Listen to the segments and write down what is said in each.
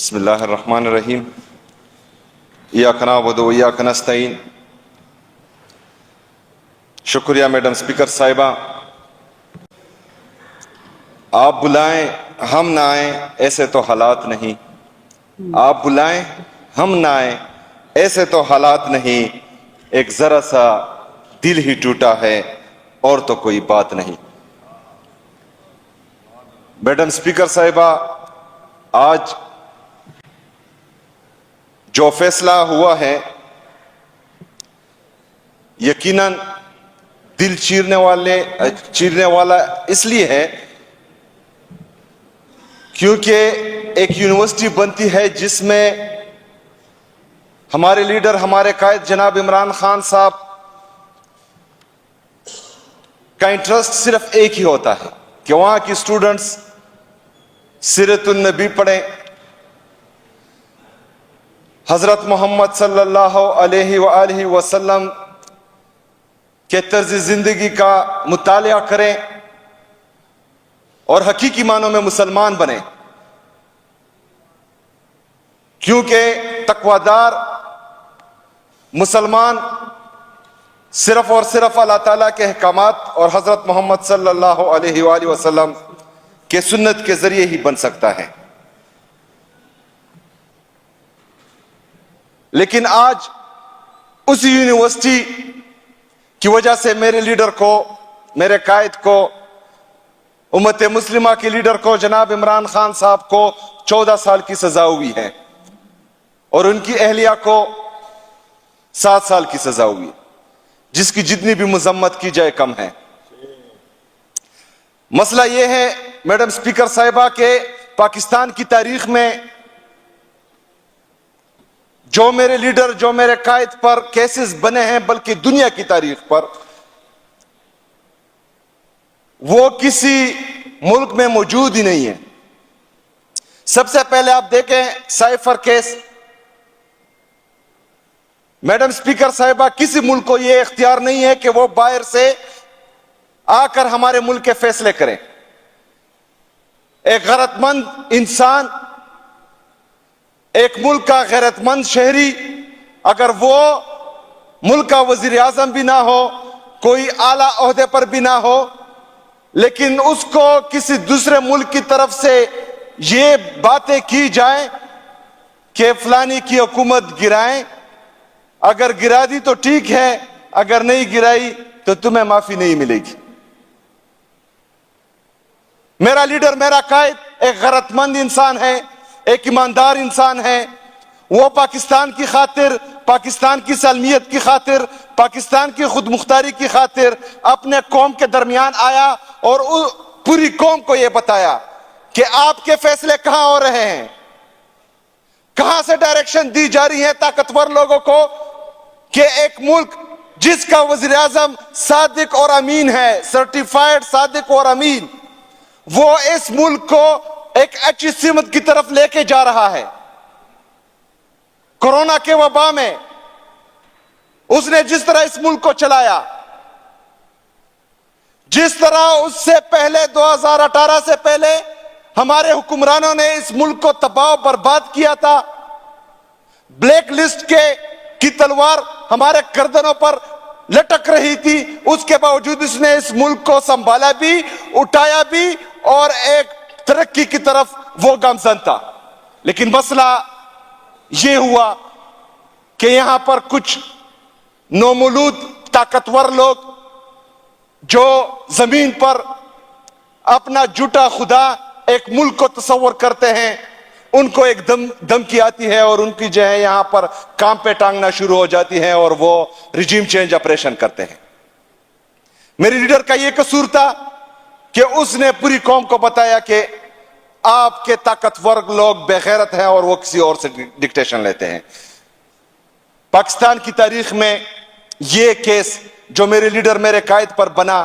بسم اللہ الرحمن الرحیم ایاک نعبد و ایاک نستعین۔ شکریہ میڈم اسپیکر صاحبہ، آپ بلائیں ہم نہ آئیں ایسے تو حالات نہیں، آپ بلائیں ہم نہ آئیں ایسے تو حالات نہیں، ایک ذرا سا دل ہی ٹوٹا ہے اور تو کوئی بات نہیں۔ میڈم اسپیکر صاحبہ، آج جو فیصلہ ہوا ہے یقیناً دل چیرنے والا اس لیے ہے کیونکہ ایک یونیورسٹی بنتی ہے جس میں ہمارے لیڈر، ہمارے قائد جناب عمران خان صاحب کا انٹرسٹ صرف ایک ہی ہوتا ہے کہ وہاں کی اسٹوڈنٹس سیرت النبی پڑھیں، حضرت محمد صلی اللہ علیہ وآلہ وسلم کے طرز زندگی کا مطالعہ کریں اور حقیقی معنوں میں مسلمان بنیں، کیونکہ تقویدار مسلمان صرف اور صرف اللہ تعالیٰ کے احکامات اور حضرت محمد صلی اللہ علیہ وآلہ وسلم کے سنت کے ذریعے ہی بن سکتا ہے۔ لیکن آج اسی یونیورسٹی کی وجہ سے میرے لیڈر کو، میرے قائد کو، امت مسلمہ کے لیڈر کو جناب عمران خان صاحب کو 14 سال کی سزا ہوئی ہے اور ان کی اہلیہ کو 7 سال کی سزا ہوئی، جس کی جتنی بھی مذمت کی جائے کم ہے۔ مسئلہ یہ ہے میڈم اسپیکر صاحبہ کہ پاکستان کی تاریخ میں جو میرے لیڈر، جو میرے قائد پر کیسز بنے ہیں، بلکہ دنیا کی تاریخ پر وہ کسی ملک میں موجود ہی نہیں ہے۔ سب سے پہلے آپ دیکھیں سائفر کیس، میڈم اسپیکر صاحبہ کسی ملک کو یہ اختیار نہیں ہے کہ وہ باہر سے آ کر ہمارے ملک کے فیصلے کریں۔ ایک غیرت مند انسان، ایک ملک کا غیرت مند شہری، اگر وہ ملک کا وزیر اعظم بھی نہ ہو، کوئی اعلیٰ عہدے پر بھی نہ ہو، لیکن اس کو کسی دوسرے ملک کی طرف سے یہ باتیں کی جائیں کہ فلانی کی حکومت گرائیں، اگر گرا دی تو ٹھیک ہے، اگر نہیں گرائی تو تمہیں معافی نہیں ملے گی۔ میرا لیڈر، میرا قائد ایک غیرت مند انسان ہے، ایک ایماندار انسان ہے، وہ پاکستان کی خاطر، پاکستان کی سالمیت کی خاطر، پاکستان کی خود مختاری کی خاطر اپنے قوم کے درمیان آیا اور پوری قوم کو یہ بتایا کہ آپ کے فیصلے کہاں ہو رہے ہیں، کہاں سے ڈائریکشن دی جا رہی ہے طاقتور لوگوں کو کہ ایک ملک جس کا وزیر اعظم صادق اور امین ہے، سرٹیفائیڈ صادق اور امین، وہ اس ملک کو ایک اچھی سمت کی طرف لے کے جا رہا ہے۔ کورونا کے وبا میں اس نے جس طرح اس ملک کو چلایا، جس طرح اس سے پہلے 2018 سے پہلے ہمارے حکمرانوں نے اس ملک کو تباہ و برباد کیا تھا، بلیک لسٹ کی تلوار ہمارے گردنوں پر لٹک رہی تھی، اس کے باوجود اس نے اس ملک کو سنبھالا بھی، اٹھایا بھی اور ایک ترقی کی طرف وہ گامزن تھا۔ لیکن مسئلہ یہ ہوا کہ یہاں پر کچھ نومولود طاقتور لوگ جو زمین پر اپنا جھوٹا خدا ایک ملک کو تصور کرتے ہیں، ان کو ایک دھمکی آتی ہے اور ان کی جو ہے یہاں پر کام پہ ٹانگنا شروع ہو جاتی ہے اور وہ ریجیم چینج آپریشن کرتے ہیں۔ میری لیڈر کا یہ قصور تھا کہ اس نے پوری قوم کو بتایا کہ آپ کے طاقتور لوگ بے غیرت ہیں اور وہ کسی اور سے ڈکٹیشن لیتے ہیں۔ پاکستان کی تاریخ میں یہ کیس جو میرے لیڈر، میرے قائد پر بنا،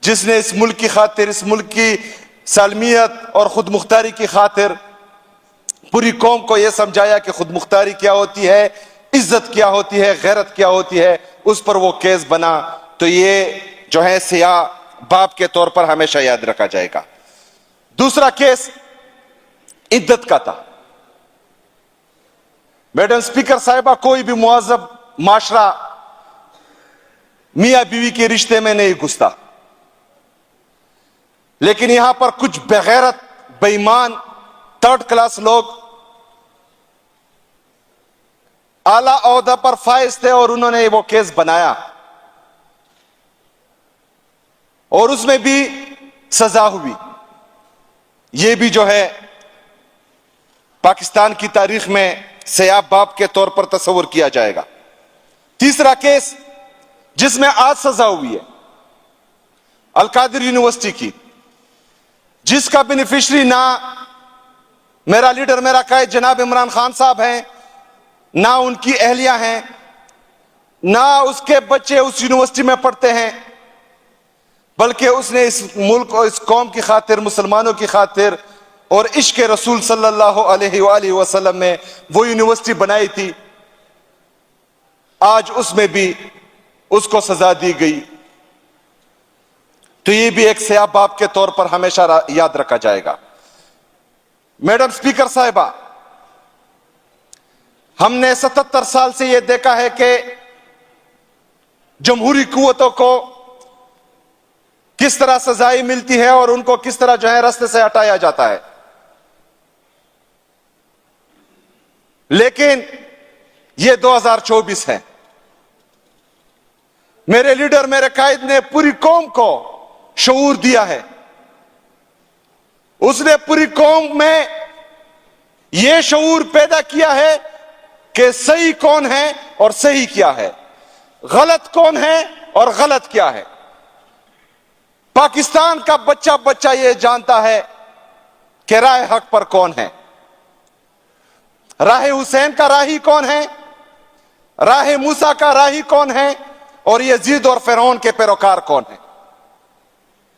جس نے اس ملک کی خاطر، اس ملک کی سالمیت اور خود مختاری کی خاطر پوری قوم کو یہ سمجھایا کہ خود مختاری کیا ہوتی ہے، عزت کیا ہوتی ہے، غیرت کیا ہوتی ہے، اس پر وہ کیس بنا، تو یہ جو ہے سیاہ باپ کے طور پر ہمیشہ یاد رکھا جائے گا۔ دوسرا کیس عدت کا تھا۔ میڈم اسپیکر صاحبہ، کوئی بھی مہذب معاشرہ میاں بیوی کے رشتے میں نہیں گھستا، لیکن یہاں پر کچھ بغیرت، بے ایمان، تھرڈ کلاس لوگ اعلی عہدہ پر فائز تھے اور انہوں نے وہ کیس بنایا اور اس میں بھی سزا ہوئی. یہ بھی جو ہے پاکستان کی تاریخ میں سیاہ باب کے طور پر تصور کیا جائے گا. تیسرا کیس جس میں آج سزا ہوئی ہے القادر یونیورسٹی کی، جس کا بینیفیشری نہ میرا لیڈر، میرا قائد جناب عمران خان صاحب ہیں، نہ ان کی اہلیہ ہیں، نہ اس کے بچے اس یونیورسٹی میں پڑھتے ہیں، بلکہ اس نے اس ملک اور اس قوم کی خاطر، مسلمانوں کی خاطر اور عشق رسول صلی اللہ علیہ وآلہ وسلم میں وہ یونیورسٹی بنائی تھی. آج اس میں بھی اس کو سزا دی گئی. تو یہ بھی ایک سیاہ باب کے طور پر ہمیشہ یاد رکھا جائے گا. میڈم اسپیکر صاحبہ، ہم نے 77 سال سے یہ دیکھا ہے کہ جمہوری قوتوں کو کس طرح سزائیں ملتی ہے اور ان کو کس طرح جو ہے راستے سے ہٹایا جاتا ہے. لیکن یہ 2024 ہے. میرے لیڈر، میرے قائد نے پوری قوم کو شعور دیا ہے. اس نے پوری قوم میں یہ شعور پیدا کیا ہے کہ صحیح کون ہے اور صحیح کیا ہے، غلط کون ہے اور غلط کیا ہے. پاکستان کا بچہ بچہ یہ جانتا ہے کہ راہ حق پر کون ہے، راہ حسین کا راہی کون ہے، راہ موسیٰ کا راہی کون ہے، اور یزید اور فرعون کے پیروکار کون ہیں.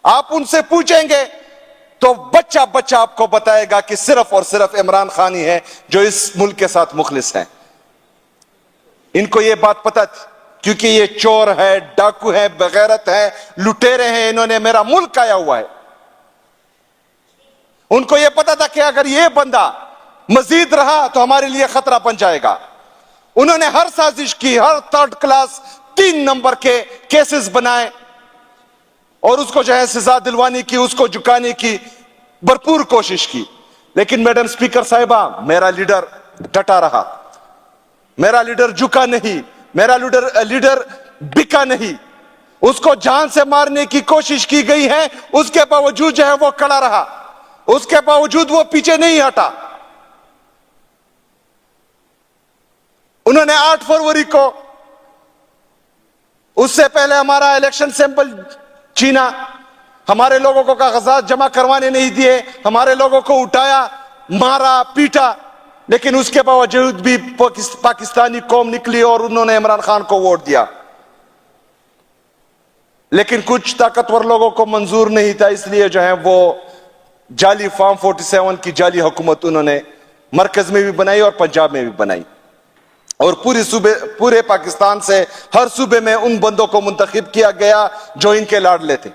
آپ ان سے پوچھیں گے تو بچہ بچہ آپ کو بتائے گا کہ صرف اور صرف عمران خان ہی ہے جو اس ملک کے ساتھ مخلص ہیں. ان کو یہ بات پتہ تھی، کیونکہ یہ چور ہے، ڈاکو ہے، بغیرت ہے، لٹیرے ہیں، انہوں نے میرا ملک آیا ہوا ہے. ان کو یہ پتا تھا کہ اگر یہ بندہ مزید رہا تو ہمارے لیے خطرہ بن جائے گا. انہوں نے ہر سازش کی، ہر تھرڈ کلاس 3 نمبر کے کیسز بنائے اور اس کو جو ہے سزا دلوانے کی، اس کو جھکانے کی بھرپور کوشش کی. لیکن میڈم اسپیکر صاحبہ، میرا لیڈر ڈٹا رہا، میرا لیڈر جھکا نہیں، میرا لیڈر بکا نہیں. اس کو جان سے مارنے کی کوشش کی گئی ہے، اس کے باوجود جو ہے وہ کھڑا رہا، اس کے باوجود وہ پیچھے نہیں ہٹا. انہوں نے 8 فروری کو، اس سے پہلے ہمارا الیکشن سیمپل چھینا، ہمارے لوگوں کو کاغذات جمع کروانے نہیں دیے، ہمارے لوگوں کو اٹھایا، مارا، پیٹا. لیکن اس کے باوجود بھی پاکستانی قوم نکلی اور انہوں نے عمران خان کو ووٹ دیا. لیکن کچھ طاقتور لوگوں کو منظور نہیں تھا، اس لیے جو ہے وہ جعلی فارم 47 کی جعلی حکومت انہوں نے مرکز میں بھی بنائی اور پنجاب میں بھی بنائی، اور پورے پاکستان سے ہر صوبے میں ان بندوں کو منتخب کیا گیا جو ان کے لاڈلے تھے.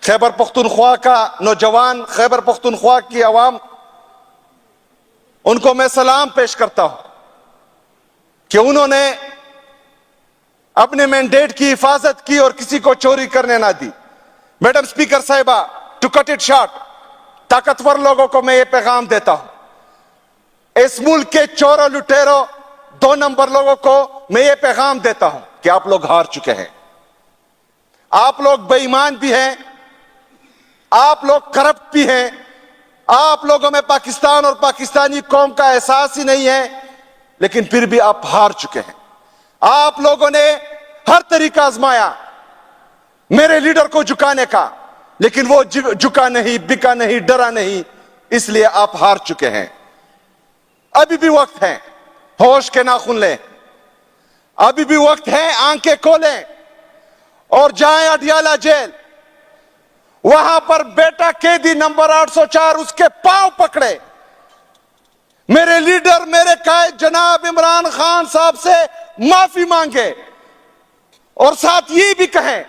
خیبر پختونخوا کا نوجوان، خیبر پختونخوا کی عوام، ان کو میں سلام پیش کرتا ہوں کہ انہوں نے اپنے مینڈیٹ کی حفاظت کی اور کسی کو چوری کرنے نہ دی. میڈم اسپیکر صاحبہ، ٹو کٹ اٹ شارٹ، طاقتور لوگوں کو میں یہ پیغام دیتا ہوں، اس ملک کے چوروں، لٹیروں، 2 نمبر لوگوں کو میں یہ پیغام دیتا ہوں کہ آپ لوگ ہار چکے ہیں. آپ لوگ بے ایمان بھی ہیں، آپ لوگ کرپٹ بھی ہیں، آپ لوگوں میں پاکستان اور پاکستانی قوم کا احساس ہی نہیں ہے، لیکن پھر بھی آپ ہار چکے ہیں. آپ لوگوں نے ہر طریقہ آزمایا میرے لیڈر کو جھکانے کا، لیکن وہ جھکا نہیں، بکا نہیں، ڈرا نہیں، اس لیے آپ ہار چکے ہیں. ابھی بھی وقت ہے، ہوش کے ناخن لیں، ابھی بھی وقت ہے، آنکھیں کھولیں اور جائیں اڈیالہ جیل. وہاں پر بیٹا قیدی نمبر 804 اس کے پاؤں پکڑے، میرے لیڈر، میرے قائد جناب عمران خان صاحب سے معافی مانگے اور ساتھ یہ بھی کہیں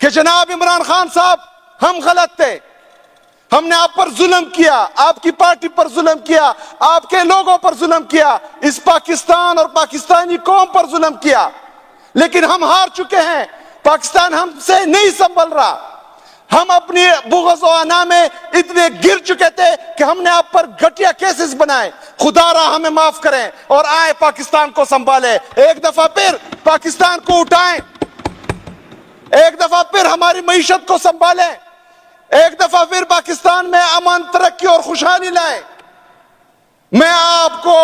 کہ جناب عمران خان صاحب، ہم غلط تھے، ہم نے آپ پر ظلم کیا، آپ کی پارٹی پر ظلم کیا، آپ کے لوگوں پر ظلم کیا، اس پاکستان اور پاکستانی قوم پر ظلم کیا، لیکن ہم ہار چکے ہیں۔ پاکستان ہم سے نہیں سنبھل رہا۔ ہم اپنی بغض و انا میں اتنے گر چکے تھے کہ ہم نے آپ پر گھٹیا کیسز بنائے۔ خدا را ہمیں معاف کریں اور آئے پاکستان کو سنبھالے، ایک دفعہ پھر پاکستان کو اٹھائیں، ایک دفعہ پھر ہماری معیشت کو سنبھالیں، ایک دفعہ پھر پاکستان میں امن، ترقی اور خوشحالی لائیں۔ میں آپ کو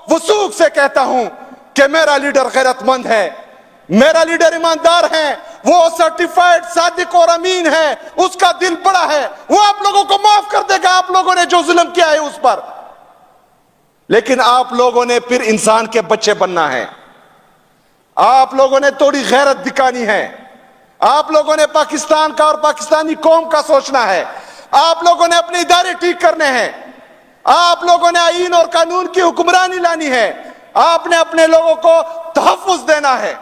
وثوق سے کہتا ہوں کہ میرا لیڈر غیرت مند ہے، میرا لیڈر ایماندار ہے، وہ سرٹیفائیڈ صادق اور امین ہے، اس کا دل بڑا ہے، وہ آپ لوگوں کو معاف کر دے گا، آپ لوگوں نے جو ظلم کیا ہے اس پر۔ لیکن آپ لوگوں نے پھر انسان کے بچے بننا ہے، آپ لوگوں نے تھوڑی غیرت دکھانی ہے، آپ لوگوں نے پاکستان کا اور پاکستانی قوم کا سوچنا ہے، آپ لوگوں نے اپنے ادارے ٹھیک کرنے ہیں، آپ لوگوں نے آئین اور قانون کی حکمرانی لانی ہے، آپ نے اپنے لوگوں کو تحفظ دینا ہے۔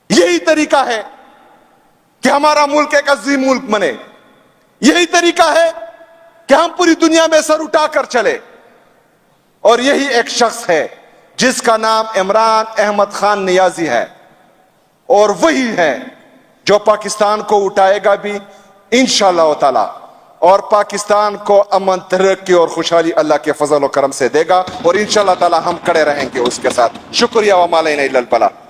یہی طریقہ ہے کہ ہمارا ملک ایک عظیم ملک بنے، یہی طریقہ ہے کہ ہم پوری دنیا میں سر اٹھا کر چلے، اور یہی ایک شخص ہے جس کا نام عمران احمد خان نیازی ہے، اور وہی ہے جو پاکستان کو اٹھائے گا بھی انشاءاللہ تعالی، اور پاکستان کو امن، ترقی اور خوشحالی اللہ کے فضل و کرم سے دے گا، اور انشاءاللہ تعالی ہم کڑے رہیں گے اس کے ساتھ۔ شکریہ، وما علینا الا البلاغ۔